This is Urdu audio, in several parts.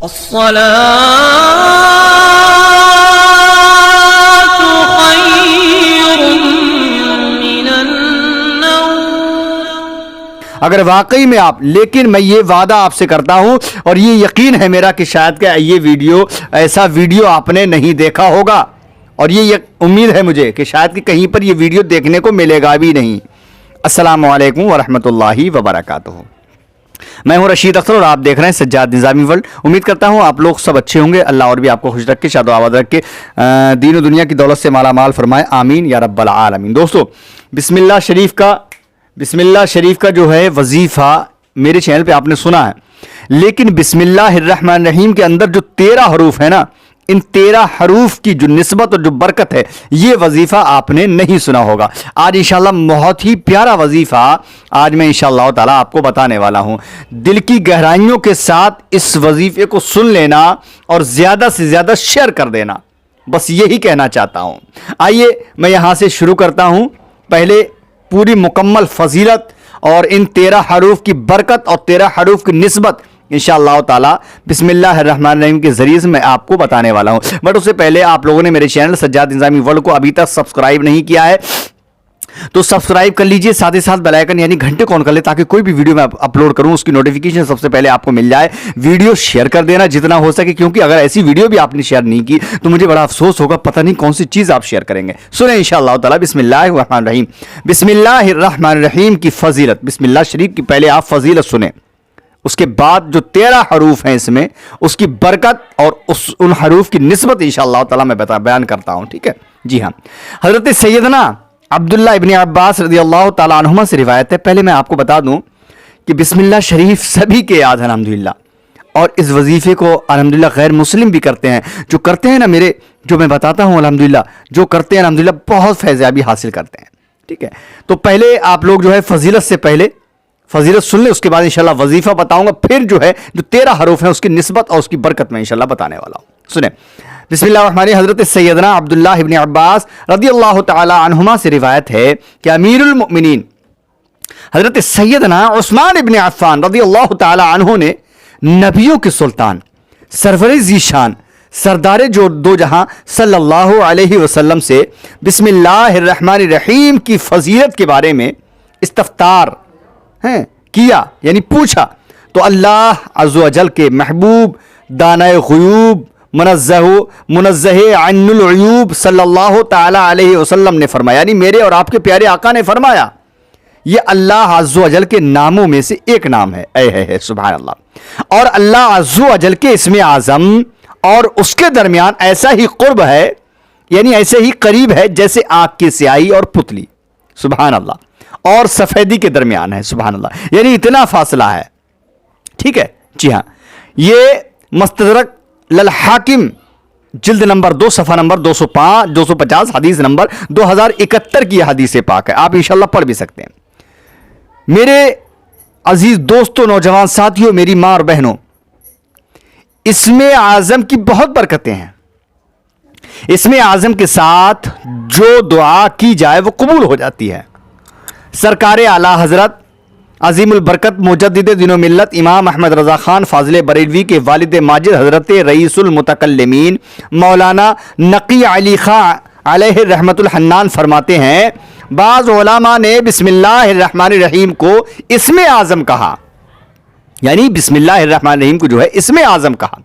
اگر واقعی میں آپ، لیکن میں یہ وعدہ آپ سے کرتا ہوں اور یہ یقین ہے میرا کہ شاید کہ یہ ویڈیو، ایسا ویڈیو آپ نے نہیں دیکھا ہوگا، اور یہ امید ہے مجھے کہ شاید کہ کہیں پر یہ ویڈیو دیکھنے کو ملے گا بھی نہیں۔ السلام علیکم ورحمۃ اللہ وبرکاتہ۔ میں ہوں رشید اختر اور آپ دیکھ رہے ہیں سجاد نظامی ورلڈ۔ امید کرتا ہوں آپ لوگ سب اچھے ہوں گے، اللہ اور بھی آپ کو خوش رکھ کے، شاد و آباد رکھ کے، دین و دنیا کی دولت سے مالا مال فرمائے، آمین یا رب العالمین۔ دوستو، بسم اللہ شریف کا جو ہے وظیفہ میرے چینل پہ آپ نے سنا ہے، لیکن بسم اللہ الرحمن الرحیم کے اندر جو 13 حروف ہے نا، ان 13 حروف کی جو نسبت اور جو برکت ہے، یہ وظیفہ آپ نے نہیں سنا ہوگا۔ آج انشاءاللہ بہت ہی پیارا وظیفہ آج میں انشاءاللہ تعالیٰ آپ کو بتانے والا ہوں۔ دل کی گہرائیوں کے ساتھ اس وظیفے کو سن لینا اور زیادہ سے زیادہ شیئر کر دینا، بس یہی کہنا چاہتا ہوں۔ آئیے میں یہاں سے شروع کرتا ہوں۔ پہلے پوری مکمل فضیلت اور ان 13 حروف کی برکت اور 13 حروف کی نسبت انشاءاللہ تعالی بسم اللہ الرحمن الرحیم کے ذریعے سے میں آپ کو بتانے والا ہوں۔ بٹ اس سے پہلے آپ لوگوں نے میرے چینل سجاد نظامی ورلڈ کو ابھی تک سبسکرائب نہیں کیا ہے تو سبسکرائب کر لیجئے، ساتھ ہی ساتھ بیل آئیکن یعنی گھنٹے کو آن کر لیں تاکہ کوئی بھی ویڈیو میں اپلوڈ کروں اس کی نوٹیفیکیشن سب سے پہلے آپ کو مل جائے۔ ویڈیو شیئر کر دینا جتنا ہو سکے، کیونکہ اگر ایسی ویڈیو بھی آپ نے شیئر نہیں کی تو مجھے بڑا افسوس ہوگا، پتہ نہیں کون سی چیز آپ شیئر کریں گے۔ سنیں انشاءاللہ تعالی بسم اللہ الرحمن الرحیم۔ بسم اللہ الرحمن الرحیم کی فضیلت، بسم اللہ شریف کی پہلے آپ فضیلت سنیں، اس کے بعد جو 13 حروف ہیں اس میں، اس کی برکت اور ان حروف کی نسبت انشاءاللہ تعالی میں بیان کرتا ہوں، ٹھیک ہے؟ جی ہاں، حضرت سیدنا عبداللہ ابن عباس رضی اللہ تعالیٰ عنہما سے روایت ہے۔ پہلے میں آپ کو بتا دوں کہ بسم اللہ شریف سبھی کے یاد ہے الحمدللہ، اور اس وظیفے کو الحمدللہ غیر مسلم بھی کرتے ہیں، جو کرتے ہیں نا میرے، جو میں بتاتا ہوں الحمدللہ، جو کرتے ہیں الحمدللہ بہت فیضیابی حاصل کرتے ہیں، ٹھیک ہے؟ تو پہلے آپ لوگ جو ہے فضیلت سے پہلے فضیلت سن لیں، اس کے بعد انشاءاللہ وظیفہ بتاؤں گا، پھر جو ہے جو 13 حروف ہیں اس کی نسبت اور اس کی برکت میں انشاءاللہ بتانے والا ہوں۔ سنیں بسم اللہ الرحمن الرحیم۔ حضرت سیدنا عبداللہ ابن عباس رضی اللہ تعالی عنہما سے روایت ہے کہ امیر المؤمنین حضرت سیدنا عثمان ابن عفان رضی اللہ تعالی عنہ نے نبیوں کے سلطان، سرور ذی شان، سردار جو دو جہاں صلی اللہ علیہ وسلم سے بسم اللہ الرحمن الرحیم کی فضیلت کے بارے میں استفسار کیا، یعنی پوچھا، تو اللہ عز و جل کے محبوب دانہ غیوب منزہ عن العیوب صلی اللہ تعالی علیہ وسلم نے فرمایا، یعنی میرے اور آپ کے پیارے آقا نے فرمایا، یہ اللہ عز و جل کے ناموں میں سے ایک نام ہے، اے سبحان اللہ، اور اللہ عز و جل کے اسم اعظم اور اس کے درمیان ایسا ہی قرب ہے، یعنی ایسے ہی قریب ہے جیسے آنکھ کی سیاہی اور پتلی، سبحان اللہ، اور سفیدی کے درمیان ہے، سبحان اللہ، یعنی اتنا فاصلہ ہے، ٹھیک ہے؟ جی ہاں، یہ مستدرک للحاکم جلد نمبر 2 صفحہ نمبر 250 حدیث نمبر 2071 کی حدیث پاک ہے، آپ انشاءاللہ پڑھ بھی سکتے ہیں۔ میرے عزیز دوستوں، نوجوان ساتھیوں، میری ماں اور بہنوں، اسم اعظم کی بہت برکتیں ہیں۔ اسم اعظم کے ساتھ جو دعا کی جائے وہ قبول ہو جاتی ہے۔ سرکار اعلیٰ حضرت عظیم البرکت مجدد دین و ملت امام احمد رضا خان فاضل بریلوی کے والد ماجد حضرت رئیس المتکلمین مولانا نقی علی خان علیہ رحمت الحنان فرماتے ہیں، بعض علماء نے بسم اللہ الرحمن الرحیم کو اسم اعظم کہا، یعنی بسم اللہ الرحمن الرحیم کو جو ہے اسم اعظم کہا۔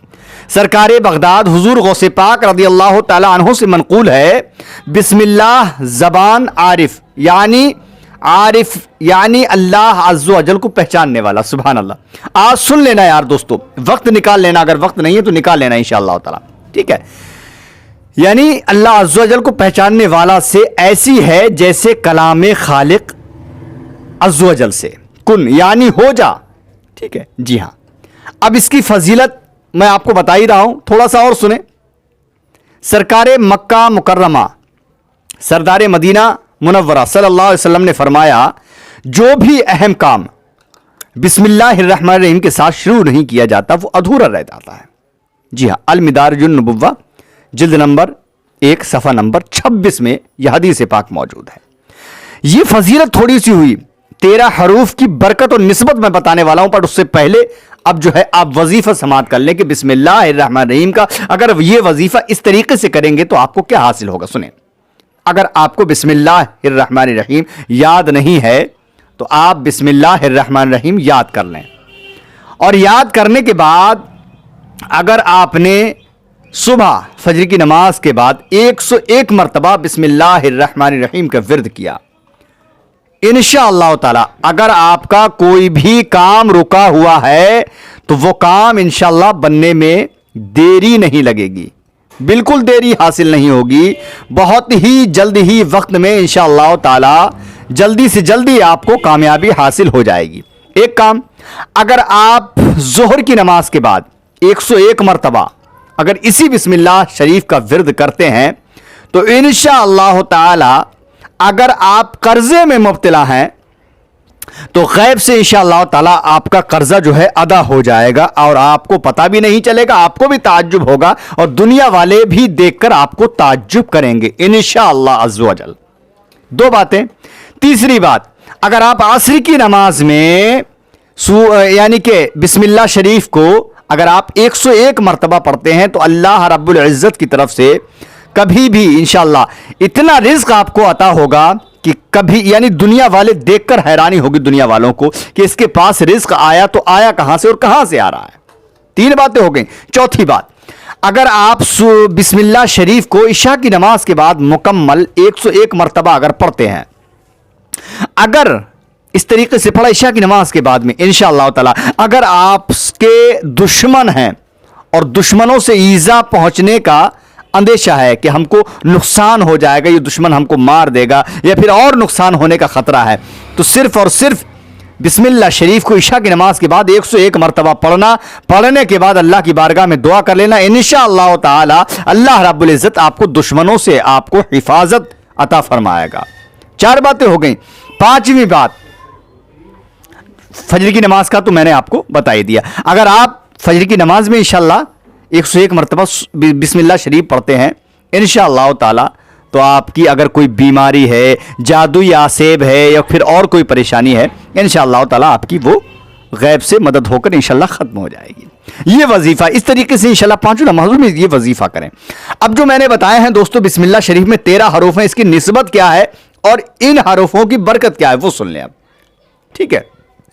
سرکار بغداد حضور غوث پاک رضی اللہ تعالی عنہ سے منقول ہے، بسم اللہ زبان عارف، یعنی اللہ عز و جل کو پہچاننے والا، سبحان اللہ۔ آج سن لینا یار دوستو، وقت نکال لینا، اگر وقت نہیں ہے تو نکال لینا انشاءاللہ تعالی، ٹھیک ہے؟ یعنی اللہ عز و جل کو پہچاننے والا سے ایسی ہے جیسے کلام خالق عز و جل سے، کن یعنی ہو جا، ٹھیک ہے؟ جی ہاں، اب اس کی فضیلت میں آپ کو بتا ہی رہا ہوں، تھوڑا سا اور سنیں۔ سرکار مکہ مکرمہ سردار مدینہ منورہ صلی اللہ علیہ وسلم نے فرمایا، جو بھی اہم کام بسم اللہ الرحمن الرحیم کے ساتھ شروع نہیں کیا جاتا وہ ادھورا رہ جاتا ہے۔ جی ہاں، المدارج النبوہ جلد نمبر 1 صفحہ نمبر 26 میں یہ حدیث پاک موجود ہے۔ یہ فضیلت تھوڑی سی ہوئی 13 حروف کی برکت اور نسبت میں بتانے والا ہوں، پر اس سے پہلے اب جو ہے آپ وظیفہ سماعت کر لیں کہ بسم اللہ الرحمن الرحیم کا اگر یہ وظیفہ اس طریقے سے کریں گے تو آپ کو کیا حاصل ہوگا. سنیں، اگر آپ کو بسم اللہ الرحمن الرحیم یاد نہیں ہے تو آپ بسم اللہ الرحمن الرحیم یاد کر لیں، اور یاد کرنے کے بعد اگر آپ نے صبح فجر کی نماز کے بعد 101 مرتبہ بسم اللہ الرحمن الرحیم کا ورد کیا، انشاءاللہ تعالی اگر آپ کا کوئی بھی کام رکا ہوا ہے تو وہ کام انشاءاللہ بننے میں دیری نہیں لگے گی، بالکل دیری حاصل نہیں ہوگی، بہت ہی جلد ہی وقت میں انشاءاللہ تعالی جلدی سے جلدی آپ کو کامیابی حاصل ہو جائے گی. ایک کام، اگر آپ ظہر کی نماز کے بعد 101 مرتبہ اگر اسی بسم اللہ شریف کا ورد کرتے ہیں تو انشاءاللہ تعالی اگر آپ قرضے میں مبتلا ہیں تو غیب سے انشاءاللہ تعالی آپ کا قرضہ جو ہے ادا ہو جائے گا، اور آپ کو پتہ بھی نہیں چلے گا، آپ کو بھی تعجب ہوگا اور دنیا والے بھی دیکھ کر آپ کو تعجب کریں گے انشاءاللہ عز و جل. 2 باتیں. تیسری بات، اگر آپ عصر کی نماز میں یعنی کہ بسم اللہ شریف کو اگر آپ 101 مرتبہ پڑھتے ہیں تو اللہ رب العزت کی طرف سے کبھی بھی انشاءاللہ اتنا رزق آپ کو عطا ہوگا کہ کبھی یعنی دنیا والے دیکھ کر حیرانی ہوگی دنیا والوں کو کہ اس کے پاس رزق آیا تو آیا کہاں سے اور کہاں سے آ رہا ہے. 3 باتیں ہو گئیں. چوتھی بات، اگر آپ بسم اللہ شریف کو عشاء کی نماز کے بعد مکمل 101 مرتبہ اگر پڑھتے ہیں، اگر اس طریقے سے پڑھا عشاء کی نماز کے بعد میں انشاءاللہ تعالی اگر آپ کے دشمن ہیں اور دشمنوں سے ایذا پہنچنے کا اندیشہ ہے کہ ہم کو نقصان ہو جائے گا، یہ دشمن ہم کو مار دے گا یا پھر اور نقصان ہونے کا خطرہ ہے، تو صرف اور صرف بسم اللہ شریف کو عشاء کی نماز کے بعد 101 مرتبہ پڑھنے کے بعد اللہ کی بارگاہ میں دعا کر لینا، انشاءاللہ تعالی اللہ رب العزت آپ کو دشمنوں سے آپ کو حفاظت عطا فرمائے گا. 4 باتیں ہو گئیں. 5ویں بات، فجر کی نماز کا تو میں نے آپ کو بتا ہی دیا. اگر آپ فجر کی نماز میں انشاءاللہ 101 مرتبہ بسم اللہ شریف پڑھتے ہیں انشاءاللہ تعالی تو آپ کی اگر کوئی بیماری ہے، جادوئی آسیب ہے یا پھر اور کوئی پریشانی ہے، انشاءاللہ تعالی آپ کی وہ غیب سے مدد ہو کر انشاءاللہ ختم ہو جائے گی. یہ وظیفہ اس طریقے سے انشاءاللہ 5 نمازوں میں یہ وظیفہ کریں. اب جو میں نے بتایا ہے دوستو بسم اللہ شریف میں 13 حروف ہیں، اس کی نسبت کیا ہے اور ان حروفوں کی برکت کیا ہے وہ سن لیں اب. ٹھیک ہے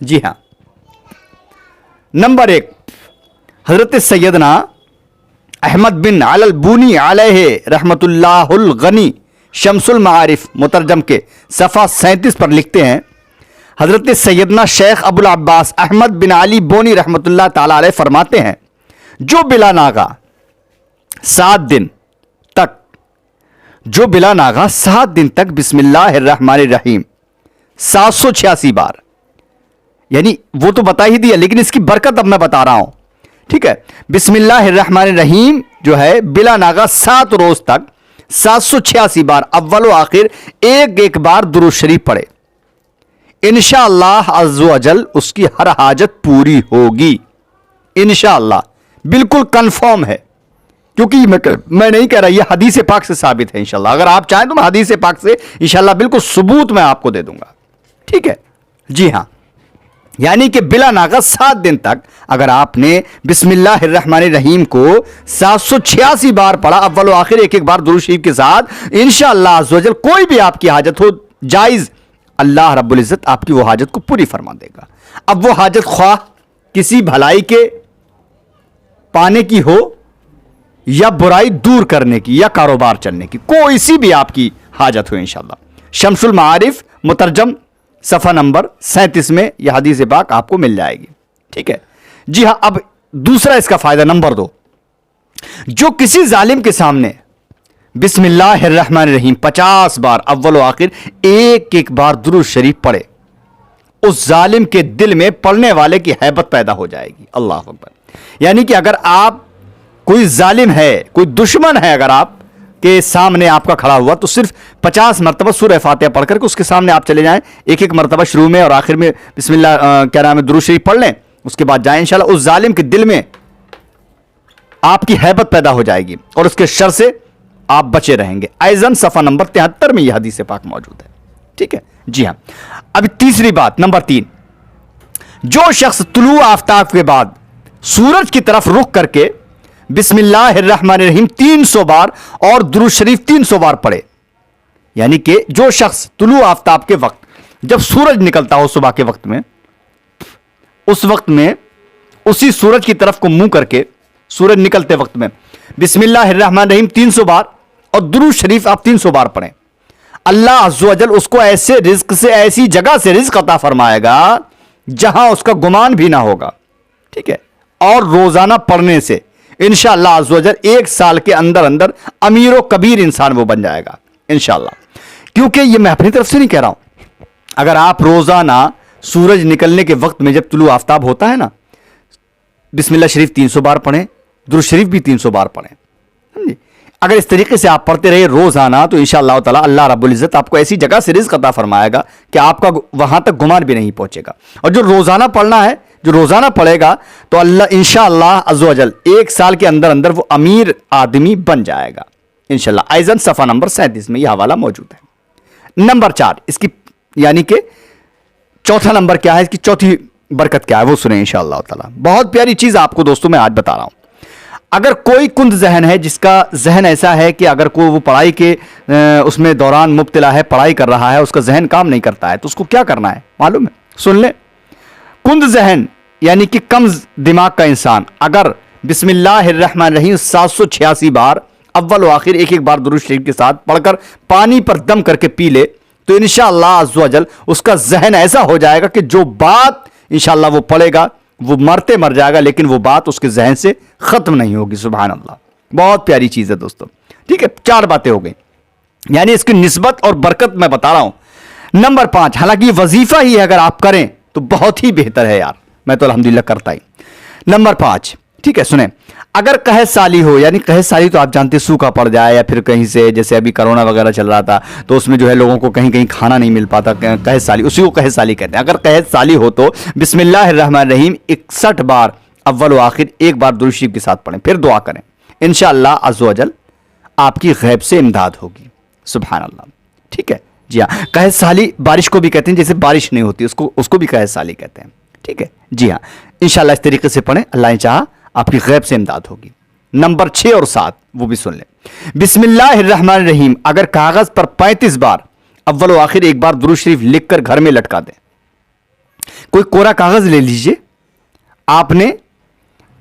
جی ہاں. نمبر 1، حضرت سیدنا احمد بن علی البونی علیہ رحمت اللہ الغنی شمس المعارف مترجم کے صفحہ 37 پر لکھتے ہیں، حضرت سیدنا شیخ ابو العباس احمد بن علی بونی رحمت اللہ تعالی علیہ فرماتے ہیں، جو بلا ناغہ 7 دن تک بسم اللہ الرحمن الرحیم 786 بار، یعنی وہ تو بتا ہی دیا لیکن اس کی برکت اب میں بتا رہا ہوں. ٹھیک ہے، بسم اللہ الرحمن الرحیم جو ہے بلا ناغہ 7 روز تک 786 بار اول و آخر ایک بار درود شریف پڑھے، انشاءاللہ عز و جل اس کی ہر حاجت پوری ہوگی انشاءاللہ. بالکل کنفرم ہے، کیونکہ میں نہیں کہہ رہا، یہ حدیث پاک سے ثابت ہے انشاءاللہ. اگر آپ چاہیں تو میں حدیث پاک سے انشاءاللہ بالکل ثبوت میں آپ کو دے دوں گا. ٹھیک ہے جی ہاں، یعنی کہ بلا ناغہ 7 دن تک اگر آپ نے بسم اللہ الرحمن الرحیم کو 786 بار پڑھا اول و آخر ایک بار درود شریف کے ساتھ، انشاءاللہ عز و جل کوئی بھی آپ کی حاجت ہو جائز، اللہ رب العزت آپ کی وہ حاجت کو پوری فرما دے گا. اب وہ حاجت خواہ کسی بھلائی کے پانے کی ہو یا برائی دور کرنے کی یا کاروبار چلنے کی، کوئی سی بھی آپ کی حاجت ہو انشاءاللہ. شمس المعارف مترجم صفحہ نمبر 37 میں یہ حدیث پاک آپ کو مل جائے گی. ٹھیک ہے جی ہاں. اب دوسرا اس کا فائدہ نمبر 2، جو کسی ظالم کے سامنے بسم اللہ الرحمن الرحیم 50 بار اول و آخر ایک بار درود شریف پڑھے، اس ظالم کے دل میں پڑھنے والے کی ہیبت پیدا ہو جائے گی. اللہ اکبر. یعنی کہ اگر آپ کوئی ظالم ہے، کوئی دشمن ہے اگر آپ کے سامنے آپ کا کھڑا ہوا تو صرف 50 مرتبہ سورہ فاتحہ پڑھ کر کے اس کے سامنے آپ چلے جائیں، ایک مرتبہ شروع میں اور آخر میں بسم اللہ کیا نام ہے درود شریف پڑھ لیں، اس کے بعد جائیں انشاءاللہ اس ظالم کے دل میں آپ کی ہیبت پیدا ہو جائے گی اور اس کے شر سے آپ بچے رہیں گے. ایضاً صفحہ نمبر 73 میں یہ حدیث پاک موجود ہے. ٹھیک ہے جی ہاں. اب تیسری بات نمبر 3, جو شخص طلوع آفتاب کے بعد سورج کی طرف رخ کر کے بسم اللہ الرحمن الرحیم 300 بار اور درود شریف 300 بار پڑھے, یعنی کہ جو شخص طلوع آفتاب کے وقت جب سورج نکلتا ہو صبح کے وقت میں, اس وقت میں اسی سورج کی طرف کو منہ کر کے سورج نکلتے وقت میں بسم اللہ الرحمن الرحیم 300 بار اور درود شریف آپ 300 بار پڑھیں, اللہ عز و جل اس کو ایسے رزق سے, ایسی جگہ سے رزق عطا فرمائے گا جہاں اس کا گمان بھی نہ ہوگا. ٹھیک ہے, اور روزانہ پڑھنے سے انشاءاللہ عز و جل 1 سال کے اندر اندر امیر و کبیر انسان وہ بن جائے گا انشاءاللہ. کیونکہ یہ میں اپنی طرف سے نہیں کہہ رہا ہوں, اگر آپ روزانہ سورج نکلنے کے وقت میں جب طلوع آفتاب ہوتا ہے نا, بسم اللہ شریف 300 بار پڑھیں, درود شریف بھی 300 بار پڑھیں, اگر اس طریقے سے آپ پڑھتے رہے روزانہ تو انشاءاللہ تعالی اللہ رب العزت آپ کو ایسی جگہ سے رزق عطا فرمائے گا کہ آپ کا وہاں تک گمان بھی نہیں پہنچے گا. اور جو روزانہ پڑھنا ہے, جو روزانہ پڑھے گا تو اللہ انشاءاللہ عز و جل 1 سال کے اندر اندر وہ امیر آدمی بن جائے گا انشاءاللہ. ایزن صفحہ نمبر 37 میں یہ حوالہ موجود ہے. نمبر 4 اس کی یعنی کہ چوتھا نمبر کیا ہے, اس کی چوتھی برکت کیا ہے وہ سنیں انشاءاللہ تعالی. بہت پیاری چیز آپ کو دوستوں میں آج بتا رہا ہوں. اگر کوئی کند ذہن ہے, جس کا ذہن ایسا ہے کہ اگر کوئی وہ پڑھائی کے اس میں دوران مبتلا ہے, پڑھائی کر رہا ہے, اس کا ذہن کام نہیں کرتا ہے, تو اس کو کیا کرنا ہے معلوم ہے؟ سن لیں. کند ذہن یعنی کہ کم دماغ کا انسان اگر بسم اللہ الرحمن الرحیم 786 بار اول و آخر ایک بار درود شریف کے ساتھ پڑھ کر پانی پر دم کر کے پی لے تو انشاءاللہ عز و جل اس کا ذہن ایسا ہو جائے گا کہ جو بات انشاءاللہ وہ پڑھے گا وہ مرتے مر جائے گا, لیکن وہ بات اس کے ذہن سے ختم نہیں ہوگی. سبحان اللہ, بہت پیاری چیز ہے دوستوں. ٹھیک ہے, 4 باتیں ہو گئی, یعنی اس کی نسبت اور برکت میں بتا رہا ہوں. نمبر 5, حالانکہ یہ وظیفہ ہی ہے, اگر آپ کریں تو بہت ہی بہتر ہے یار, میں تو الحمدللہ کرتا ہی. نمبر 5, ٹھیک ہے سنیں, اگر قحط سالی ہو, یعنی قحط سالی تو آپ جانتے سوکھا پڑ جائے یا پھر کہیں سے جیسے ابھی کرونا وغیرہ چل رہا تھا تو اس میں جو ہے لوگوں کو کہیں کہیں کھانا نہیں مل پاتا, قحط سالی, اسی کو قحط سالی کہتے ہیں. اگر قحط سالی ہو تو بسم اللہ الرحمن الرحیم 61 بار اول و آخر 1 بار درود شریف کے ساتھ پڑھیں, پھر دعا کریں, انشاءاللہ عز و جل آپ کی غیب سے امداد ہوگی. سبحان اللہ. ٹھیک ہے جی ہاں, قحط سالی بارش کو بھی کہتے ہیں, جیسے بارش نہیں ہوتی اس کو بھی قحط سالی کہتے ہیں. ٹھیک ہے جی ہاں, انشاءاللہ اس طریقے سے پڑھیں, اللہ نے چاہا آپ کی غیب سے امداد ہوگی. نمبر 6 اور 7 وہ بھی سن لیں. بسم اللہ الرحمن الرحیم اگر کاغذ پر 35 بار اول و آخر 1 بار درود شریف لکھ کر گھر میں لٹکا دیں. کوئی کوڑا کاغذ لے لیجئے, آپ نے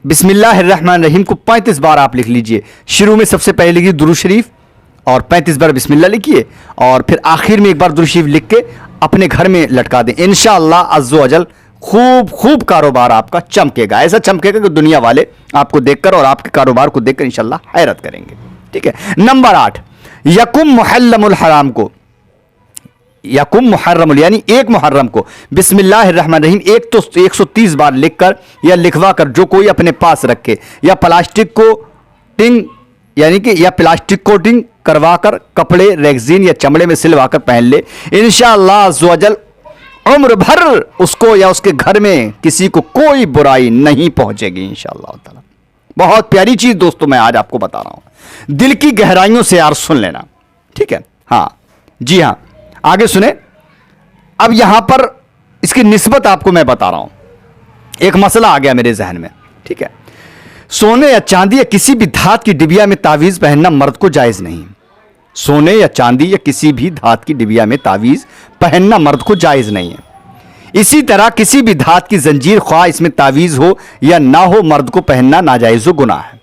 بسم اللہ الرحمن الرحیم کو 35 بار آپ لکھ لیجئے. شروع میں سب سے پہلے لکھیے درود شریف اور 35 بار بسم اللہ لکھیے, اور پھر آخر میں 1 بار درود شریف لکھ کے اپنے گھر میں لٹکا دیں. انشاءاللہ عز و جل خوب کاروبار آپ کا چمکے گا, ایسا چمکے گا کہ دنیا والے آپ کو دیکھ کر اور آپ کے کاروبار کو دیکھ کر انشاءاللہ حیرت کریں گے. ٹھیک ہے. نمبر 8, یکم محرم الحرام کو, یکم محرم یعنی 1 محرم کو بسم اللہ الرحمن الرحیم 130 بار لکھ کر یا لکھوا کر جو کوئی اپنے پاس رکھے, یا پلاسٹک کو ٹنگ یعنی کہ یا پلاسٹک کوٹنگ کروا کر کپڑے ریگزین یا چمڑے میں سلوا کر پہن لے, انشاءاللہ عز و جل عمر بھر اس کو یا اس کے گھر میں کسی کو کوئی برائی نہیں پہنچے گی انشاءاللہ تعالی. بہت پیاری چیز دوستوں میں آج آپ کو بتا رہا ہوں, دل کی گہرائیوں سے یار سن لینا. ٹھیک ہے ہاں جی ہاں, آگے سنیں. اب یہاں پر اس کی نسبت آپ کو میں بتا رہا ہوں. ایک مسئلہ آ گیا میرے ذہن میں. ٹھیک ہے, سونے یا چاندی یا کسی بھی دھات کی ڈبیا میں تعویذ پہننا مرد کو جائز نہیں. سونے یا چاندی یا کسی بھی دھات کی ڈبیا میں تعویذ پہننا مرد کو جائز نہیں ہے. اسی طرح کسی بھی دھات کی زنجیر خواہ اس میں تعویذ ہو یا نہ ہو مرد کو پہننا ناجائز و گناہ ہے.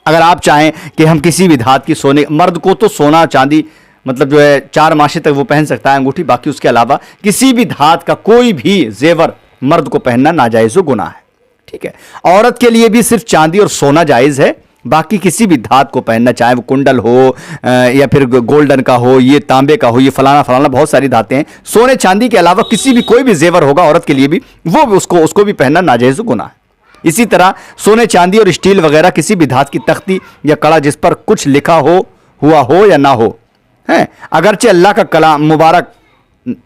اگر آپ چاہیں کہ ہم کسی بھی دھات کی سونے, مرد کو تو سونا چاندی مطلب جو ہے 4 ماشے تک وہ پہن سکتا ہے انگوٹھی, باقی اس کے علاوہ کسی بھی دھات کا کوئی بھی زیور مرد کو پہننا ناجائز و گناہ ہے. ٹھیک ہے, عورت کے لیے بھی صرف چاندی اور سونا جائز ہے, باقی کسی بھی دھات کو پہننا, چاہے وہ کنڈل ہو یا پھر گولڈن کا ہو, یہ تانبے کا ہو, یہ فلانا بہت ساری دھاتیں ہیں. سونے چاندی کے علاوہ کسی بھی کوئی بھی زیور ہوگا عورت کے لیے بھی, وہ اس کو بھی پہننا ناجائز و گناہ ہے. اسی طرح سونے چاندی اور اسٹیل وغیرہ کسی بھی دھات کی تختی یا کڑا جس پر کچھ لکھا ہوا ہو یا نہ ہو, اگرچہ اللہ کا کلام مبارک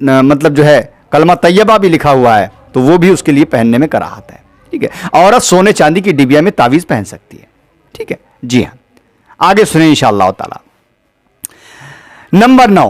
مطلب جو ہے کلمہ طیبہ بھی لکھا ہوا ہے تو وہ بھی اس کے لیے پہننے میں کراہت ہے. ٹھیک ہے, عورت سونے چاندی کی ڈبیا میں تعویذ پہن سکتی ہے. ٹھیک ہے جی ہاں, آگے سنیں انشاءاللہ تعالی. نمبر 9,